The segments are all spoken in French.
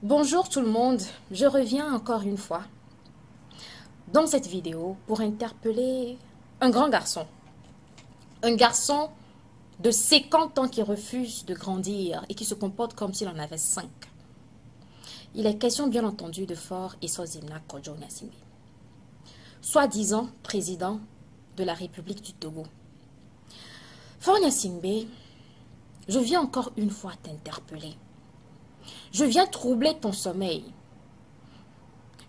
Bonjour tout le monde, je reviens encore une fois dans cette vidéo pour interpeller un grand garçon. Un garçon de 50 ans qui refuse de grandir et qui se comporte comme s'il en avait 5. Il est question bien entendu de Faure Eswazimna Kojo Gnassingbé, soi-disant président de la République du Togo. Faure Gnassingbé, je viens encore une fois t'interpeller. Je viens troubler ton sommeil.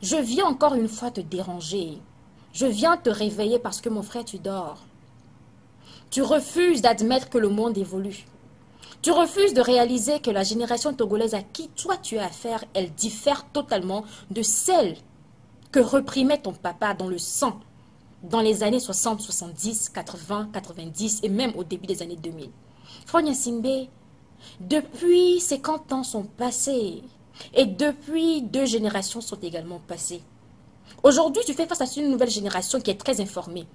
Je viens encore une fois te déranger. Je viens te réveiller parce que mon frère, tu dors. Tu refuses d'admettre que le monde évolue. Tu refuses de réaliser que la génération togolaise à qui toi tu as affaire, elle diffère totalement de celle que reprimait ton papa dans le sang dans les années 60, 70, 80, 90 et même au début des années 2000. Faure Gnassingbé, depuis 50 ans sont passés et depuis 2 générations sont également passées. Aujourd'hui, tu fais face à une nouvelle génération qui est très informée.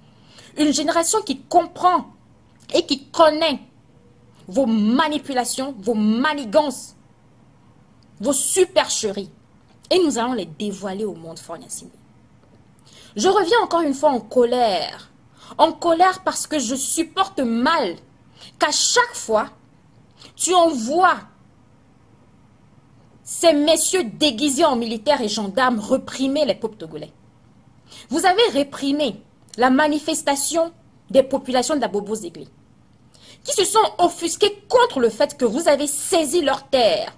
Une génération qui comprend et qui connaît vos manipulations, vos manigances, vos supercheries. Et nous allons les dévoiler au monde, Faure Gnassingbé. Je reviens encore une fois en colère. En colère parce que je supporte mal qu'à chaque fois, tu envoies ces messieurs déguisés en militaires et gendarmes réprimer les peuples togolais. Vous avez réprimé la manifestation des populations d'Abobo-Zéglé, qui se sont offusqués contre le fait que vous avez saisi leurs terres.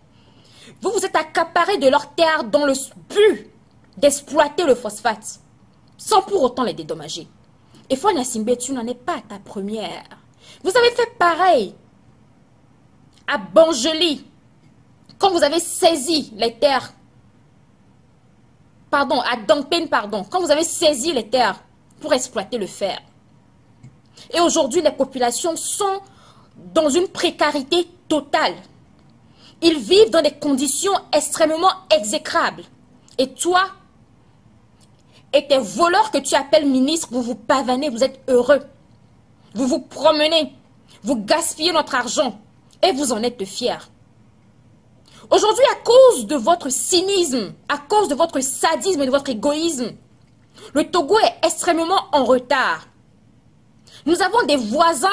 Vous vous êtes accaparés de leurs terres dans le but d'exploiter le phosphate, sans pour autant les dédommager. Et Faure Gnassingbé, tu n'en es pas à ta première. Vous avez fait pareil à Bangeli, quand vous avez saisi les terres, pardon, à Dangpen, pardon, quand vous avez saisi les terres pour exploiter le fer. Et aujourd'hui, les populations sont dans une précarité totale. Ils vivent dans des conditions extrêmement exécrables. Et toi, et tes voleurs que tu appelles ministres, vous vous pavanez, vous êtes heureux. Vous vous promenez, vous gaspillez notre argent. Et vous en êtes fiers. Aujourd'hui, à cause de votre cynisme, à cause de votre sadisme et de votre égoïsme, le Togo est extrêmement en retard. Nous avons des voisins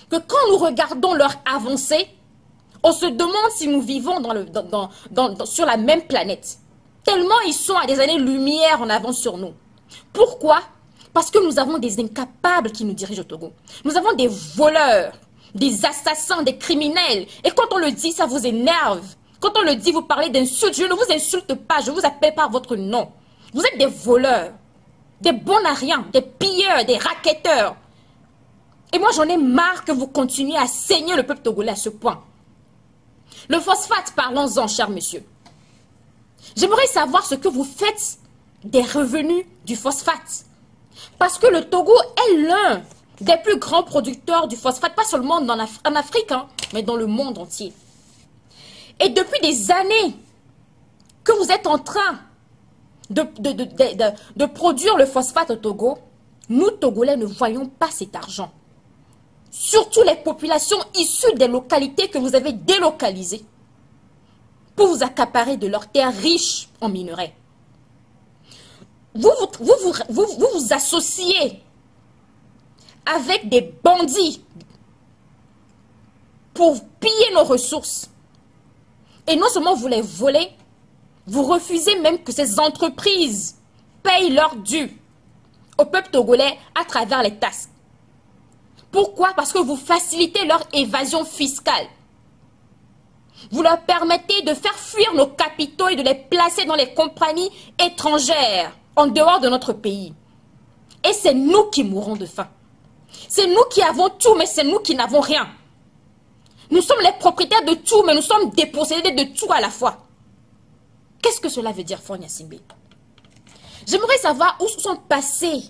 que quand nous regardons leur avancée, on se demande si nous vivons sur la même planète. Tellement ils sont à des années-lumière en avance sur nous. Pourquoi? Parce que nous avons des incapables qui nous dirigent au Togo. Nous avons des voleurs, des assassins, des criminels. Et quand on le dit, ça vous énerve. Quand on le dit, vous parlez d'insultes. Je ne vous insulte pas, je ne vous appelle par votre nom. Vous êtes des voleurs, des bons à rien, des pilleurs, des racketteurs. Et moi, j'en ai marre que vous continuiez à saigner le peuple togolais à ce point. Le phosphate, parlons-en, cher monsieur. J'aimerais savoir ce que vous faites des revenus du phosphate. Parce que le Togo est l'un des plus grands producteurs du phosphate, pas seulement en Afrique, hein, mais dans le monde entier. Et depuis des années que vous êtes en train de produire le phosphate au Togo, nous, Togolais, ne voyons pas cet argent. Surtout les populations issues des localités que vous avez délocalisées pour vous accaparer de leurs terres riches en minerais. Vous vous associez avec des bandits pour piller nos ressources. Et non seulement vous les volez, vous refusez même que ces entreprises payent leur dû au peuple togolais à travers les taxes. Pourquoi? Parce que vous facilitez leur évasion fiscale. Vous leur permettez de faire fuir nos capitaux et de les placer dans les compagnies étrangères en dehors de notre pays. Et c'est nous qui mourrons de faim. C'est nous qui avons tout, mais c'est nous qui n'avons rien. Nous sommes les propriétaires de tout, mais nous sommes dépossédés de tout à la fois. Qu'est-ce que cela veut dire, Faure Gnassingbé? J'aimerais savoir où sont passés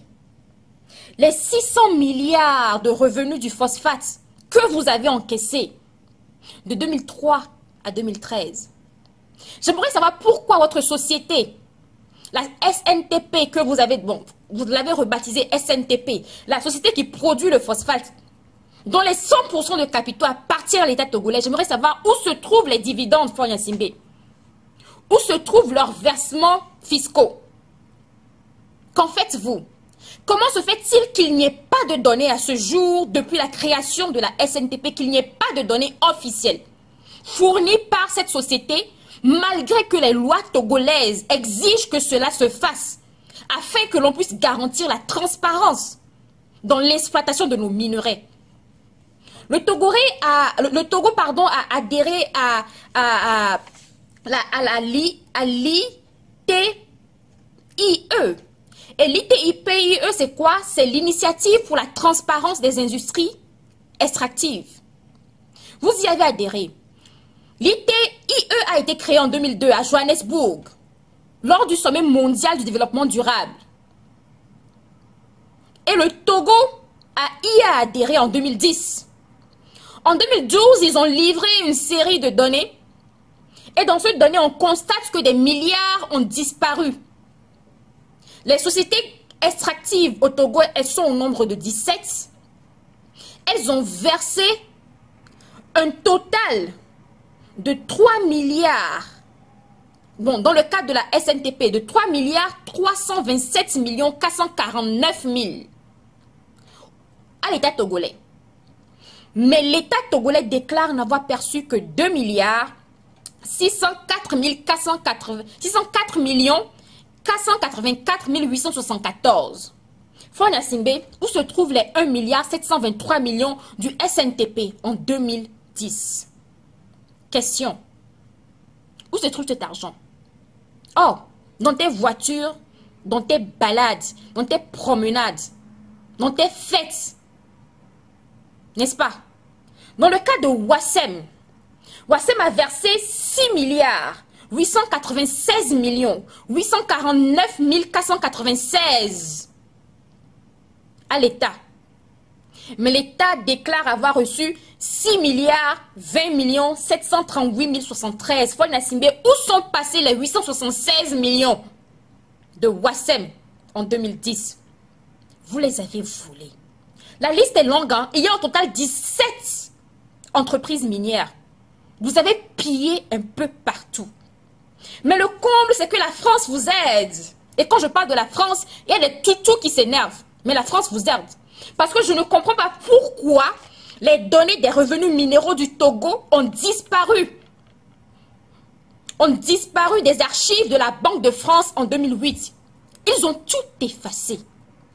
les 600 milliards de revenus du phosphate que vous avez encaissés de 2003 à 2013. J'aimerais savoir pourquoi votre société, la SNTP que vous avez, bon, vous l'avez rebaptisée SNTP, la société qui produit le phosphate, dont les 100% de capitaux appartiennent à l'État togolais. J'aimerais savoir où se trouvent les dividendes, Faure Gnassingbé. où se trouvent leurs versements fiscaux? Qu'en faites-vous? Comment se fait-il qu'il n'y ait pas de données à ce jour, depuis la création de la SNTP, qu'il n'y ait pas de données officielles fournies par cette société, malgré que les lois togolaises exigent que cela se fasse, afin que l'on puisse garantir la transparence dans l'exploitation de nos minerais? Le Togo a adhéré à l'ITIE. Et l'ITIPIE, c'est quoi? C'est l'initiative pour la transparence des industries extractives. Vous y avez adhéré. L'ITIE a été créé en 2002 à Johannesburg, lors du sommet mondial du développement durable. Et le Togo y a adhéré en 2010. En 2012, ils ont livré une série de données. Et dans ces données, on constate que des milliards ont disparu. Les sociétés extractives au Togo, elles sont au nombre de 17. Elles ont versé un total de 3 milliards. Bon, dans le cadre de la SNTP, de 3 milliards 327 millions 449 000 à l'État togolais. Mais l'État togolais déclare n'avoir perçu que 2 milliards 604 millions 484 874. Fonia Simbe, où se trouvent les 1 milliard 723 millions du SNTP en 2010? Question. Où se trouve cet argent? Oh, dans tes voitures, dans tes balades, dans tes promenades, dans tes fêtes. N'est-ce pas? Dans le cas de Wassem, Wassem a versé 6 milliards 896 millions 849 496 à l'État. Mais l'État déclare avoir reçu 6 milliards 20 millions 738 073. Foy Nassimbe, où sont passés les 876 millions de Wassem en 2010? Vous les avez volés. La liste est longue, hein? Il y a en total 17 entreprises minières. Vous avez pillé un peu partout. Mais le comble, c'est que la France vous aide. Et quand je parle de la France, il y a des toutous qui s'énervent. Mais la France vous aide. Parce que je ne comprends pas pourquoi les données des revenus minéraux du Togo ont disparu. Ont disparu des archives de la Banque de France en 2008. Ils ont tout effacé.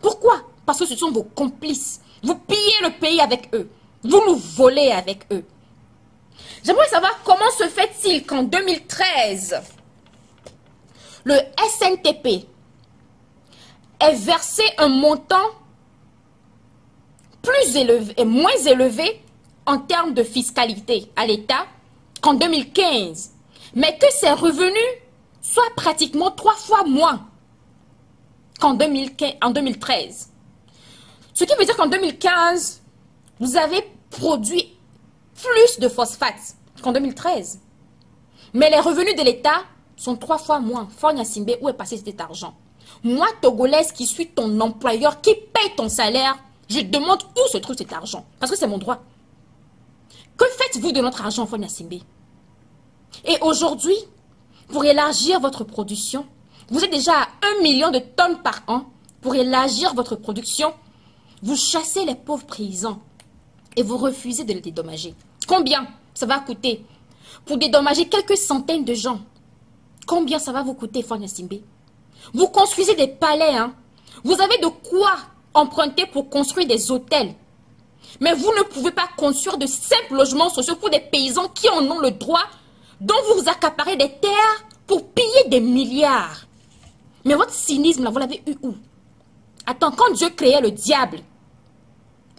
Pourquoi? Parce que ce sont vos complices. Vous pillez le pays avec eux. Vous nous volez avec eux. J'aimerais savoir comment se fait-il qu'en 2013, le SNTP ait versé un montant plus élevé et moins élevé en termes de fiscalité à l'État qu'en 2015, mais que ses revenus soient pratiquement 3 fois moins qu'en 2013. Ce qui veut dire qu'en 2015, vous avez produit plus de phosphate qu'en 2013. Mais les revenus de l'État sont 3 fois moins. Fonya Simbe, où est passé cet argent? Moi, Togolaise, qui suis ton employeur, qui paye ton salaire, je demande où se trouve cet argent. Parce que c'est mon droit. Que faites-vous de notre argent, Fonya Simbe? Et aujourd'hui, pour élargir votre production, vous êtes déjà à 1 million de tonnes par an. Pour élargir votre production, vous chassez les pauvres paysans et vous refusez de les dédommager. Combien ça va coûter pour dédommager quelques centaines de gens? Combien ça va vous coûter, Fonya Simbe? Vous construisez des palais, hein? Vous avez de quoi emprunter pour construire des hôtels. Mais vous ne pouvez pas construire de simples logements sociaux pour des paysans qui en ont le droit, dont vous vous accaparez des terres pour piller des milliards. Mais votre cynisme, là, vous l'avez eu où? Attends, quand Dieu créait le diable,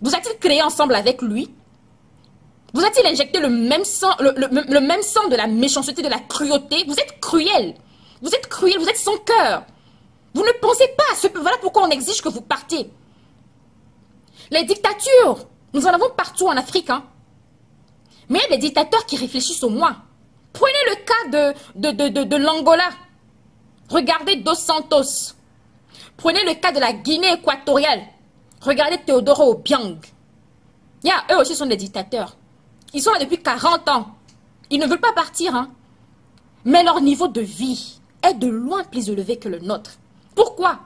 vous a-t-il créé ensemble avec lui? Vous a-t-il injecté le même sang, le même sang de la méchanceté, de la cruauté? Vous êtes cruel. Vous êtes cruel, vous êtes sans cœur. Vous ne pensez pas à ce peu. Voilà pourquoi on exige que vous partiez. Les dictatures, nous en avons partout en Afrique. Hein. Mais il y a des dictateurs qui réfléchissent au moins. Prenez le cas de l'Angola. Regardez Dos Santos. Prenez le cas de la Guinée équatoriale. Regardez Teodoro Obiang. Eux aussi sont des dictateurs. Ils sont là depuis 40 ans. Ils ne veulent pas partir. Hein. Mais leur niveau de vie est de loin plus élevé que le nôtre. Pourquoi?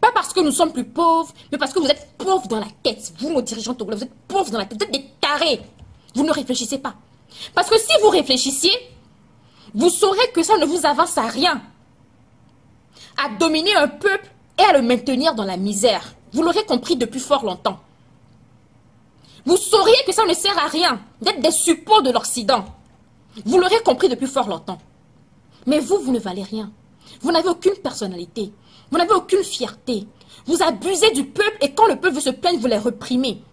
Pas parce que nous sommes plus pauvres, mais parce que vous êtes pauvres dans la tête. Vous, nos dirigeants togolais, vous êtes pauvres dans la tête. Vous êtes des tarés. Vous ne réfléchissez pas. Parce que si vous réfléchissiez, vous saurez que ça ne vous avance à rien. À dominer un peuple et à le maintenir dans la misère. Vous l'aurez compris depuis fort longtemps. Vous sauriez que ça ne sert à rien d'être des suppôts de l'Occident. Vous l'aurez compris depuis fort longtemps. Mais vous, vous ne valez rien. Vous n'avez aucune personnalité. Vous n'avez aucune fierté. Vous abusez du peuple et quand le peuple veut se plaindre, vous les réprimez.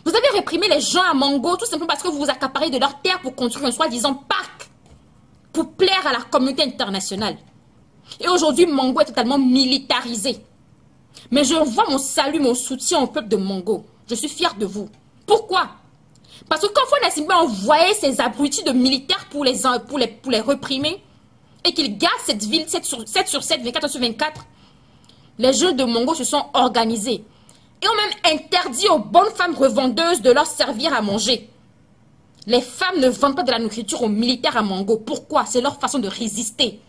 Vous avez réprimé les gens à Mango tout simplement parce que vous vous accaparez de leur terre pour construire un soi-disant parc. Pour plaire à la communauté internationale. Et aujourd'hui, Mango est totalement militarisé. Mais je envoie mon salut, mon soutien au peuple de Mango. Je suis fier de vous. Pourquoi? Parce que quand Faure Gnassingbé a envoyé ses abrutis de militaires pour les réprimer, et qu'ils gardent cette ville 7 sur 7, 24 sur 24, les jeunes de Mango se sont organisés et ont même interdit aux bonnes femmes revendeuses de leur servir à manger. Les femmes ne vendent pas de la nourriture aux militaires à Mango. Pourquoi? C'est leur façon de résister.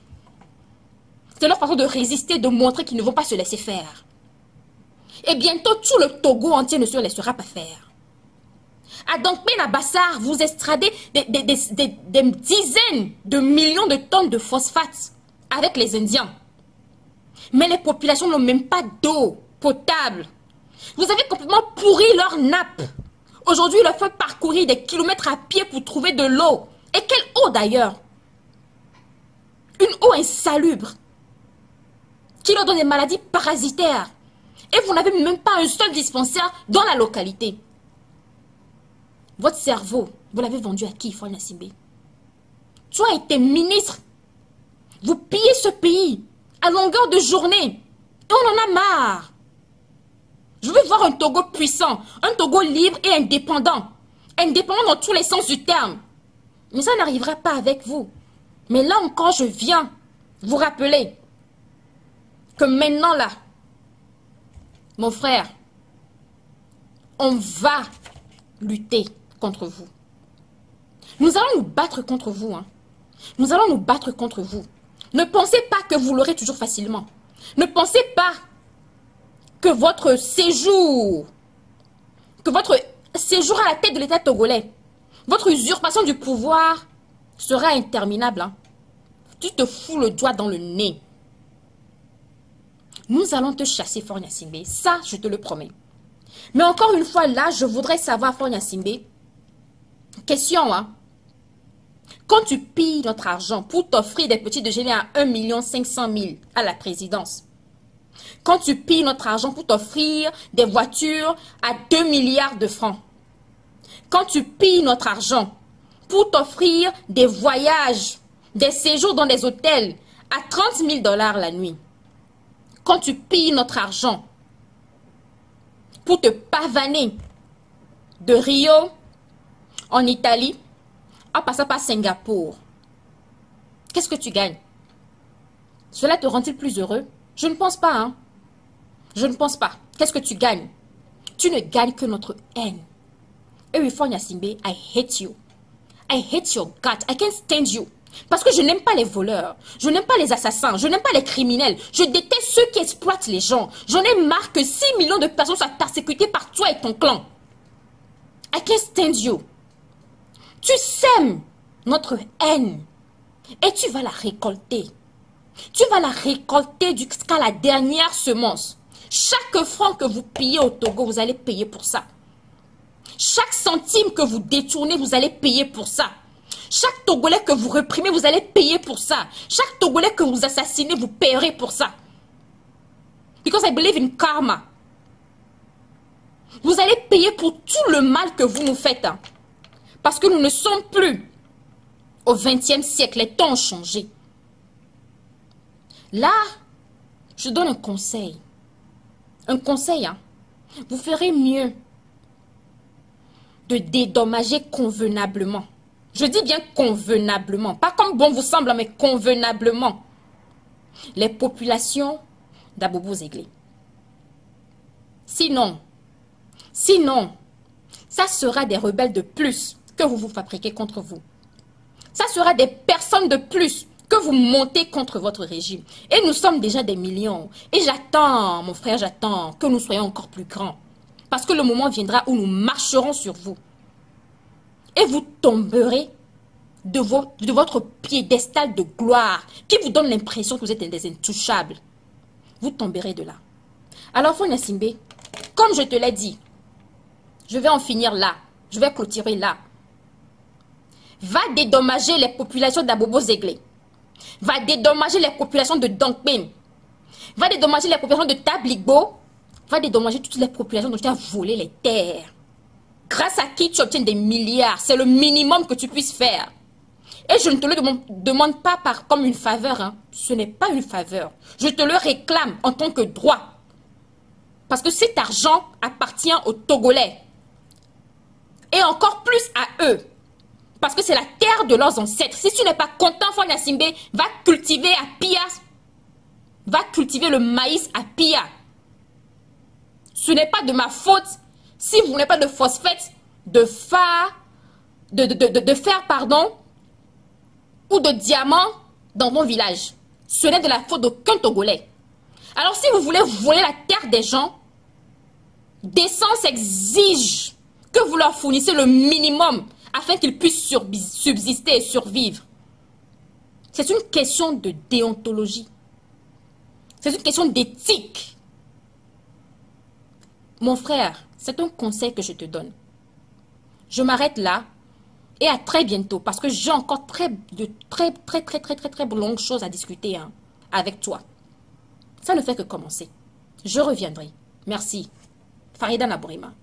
C'est leur façon de résister, de montrer qu'ils ne vont pas se laisser faire. Et bientôt, tout le Togo entier ne se laissera pas faire. À Dankpen, à Bassar, vous estradez des dizaines de millions de tonnes de phosphate avec les Indiens. Mais les populations n'ont même pas d'eau potable. Vous avez complètement pourri leur nappe. Aujourd'hui, il leur faut parcourir des kilomètres à pied pour trouver de l'eau. Et quelle eau d'ailleurs? Une eau insalubre qui leur donne des maladies parasitaires. Et vous n'avez même pas un seul dispensaire dans la localité. Votre cerveau, vous l'avez vendu à qui, Faure Gnassingbé? Tu as été ministre. Vous pillez ce pays à longueur de journée. Et on en a marre. Je veux voir un Togo puissant, un Togo libre et indépendant. Indépendant dans tous les sens du terme. Mais ça n'arrivera pas avec vous. Mais là encore, je viens vous rappeler que maintenant là, mon frère, on va lutter contre vous. Nous allons nous battre contre vous. Hein. Nous allons nous battre contre vous. Ne pensez pas que vous l'aurez toujours facilement. Ne pensez pas que votre séjour à la tête de l'État togolais, votre usurpation du pouvoir sera interminable. Hein. Tu te fous le doigt dans le nez. Nous allons te chasser, Faure Gnassingbé. Ça, je te le promets. Mais encore une fois, là, je voudrais savoir, Faure Gnassingbé, question, hein. Quand tu pilles notre argent pour t'offrir des petits déjeuners à 1 500 000 à la présidence, quand tu pilles notre argent pour t'offrir des voitures à 2 milliards de francs, quand tu pilles notre argent pour t'offrir des voyages, des séjours dans des hôtels à 30 000 $ la nuit, quand tu pilles notre argent pour te pavaner de Rio en Italie en passant par Singapour, qu'est-ce que tu gagnes? Cela te rend-il plus heureux? Je ne pense pas, hein. Je ne pense pas. Qu'est-ce que tu gagnes? Tu ne gagnes que notre haine. Et oui, Faure Gnassingbé, I hate you. I hate your guts. I can't stand you. Parce que je n'aime pas les voleurs, je n'aime pas les assassins, je n'aime pas les criminels, je déteste ceux qui exploitent les gens. J'en ai marre que 6 millions de personnes soient persécutées par toi et ton clan. I can't stand you. Tu sèmes notre haine et tu vas la récolter. Tu vas la récolter jusqu'à la dernière semence. Chaque franc que vous pillez au Togo, vous allez payer pour ça. Chaque centime que vous détournez, vous allez payer pour ça. Chaque Togolais que vous réprimez, vous allez payer pour ça. Chaque Togolais que vous assassinez, vous payerez pour ça. Because I believe in karma. Vous allez payer pour tout le mal que vous nous faites. Hein. Parce que nous ne sommes plus au XXe siècle. Les temps ont changé. Là, je donne un conseil. Un conseil, hein. Vous ferez mieux de dédommager convenablement. Je dis bien convenablement. Pas comme bon vous semble, mais convenablement. Les populations d'Abobo-Zéglé. Sinon, ça sera des rebelles de plus que vous vous fabriquez contre vous. Ça sera des personnes de plus que vous montez contre votre régime. Et nous sommes déjà des millions. Et j'attends, mon frère, j'attends que nous soyons encore plus grands. Parce que le moment viendra où nous marcherons sur vous. Et vous tomberez de votre piédestal de gloire qui vous donne l'impression que vous êtes des intouchables. Vous tomberez de là. Alors, Fonia Simbe, comme je te l'ai dit, je vais en finir là. Je vais clôturer là. Va dédommager les populations d'Abobo Zeglé. Va dédommager les populations de Dongpem. Va dédommager les populations de Tabligbo. Va dédommager toutes les populations dont tu as volé les terres. Grâce à qui tu obtiens des milliards. C'est le minimum que tu puisses faire. Et je ne te le demande pas comme une faveur. Hein. Ce n'est pas une faveur. Je te le réclame en tant que droit. Parce que cet argent appartient aux Togolais. Et encore plus à eux. Parce que c'est la terre de leurs ancêtres. Si tu n'es pas content, Fonia Simbe, va cultiver à Pia. Va cultiver le maïs à Pia. Ce n'est pas de ma faute si vous n'avez pas de phosphate, de fer, pardon, ou de diamant dans mon village. Ce n'est de la faute d'aucun Togolais. Alors si vous voulez voler la terre des gens, décence exige que vous leur fournissez le minimum afin qu'ils puissent subsister et survivre. C'est une question de déontologie. C'est une question d'éthique. Mon frère, c'est un conseil que je te donne. Je m'arrête là et à très bientôt parce que j'ai encore très longues choses à discuter hein, avec toi. Ça ne fait que commencer. Je reviendrai. Merci. Farida Nabourima.